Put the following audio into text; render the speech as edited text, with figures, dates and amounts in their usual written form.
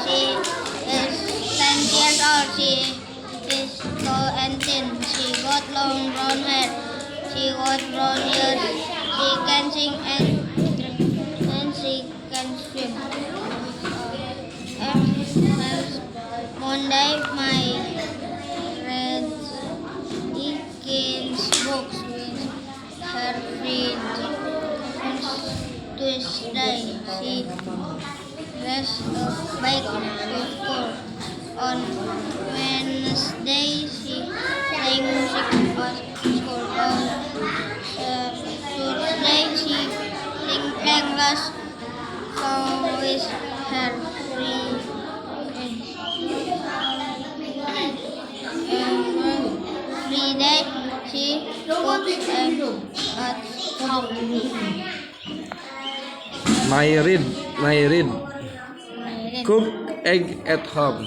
She is 10 years old. She is tall and thin. She got long brown hair. She got brown ears. She can sing and she can swim. Monday, my friend Ekin's books with her friends. Tuesday, she dressed a bike to school. On Wednesday, she sang music at school. On Thursday, she playing last song with her friends. Friday, she cooks eggs at home. My read. Cook egg at home.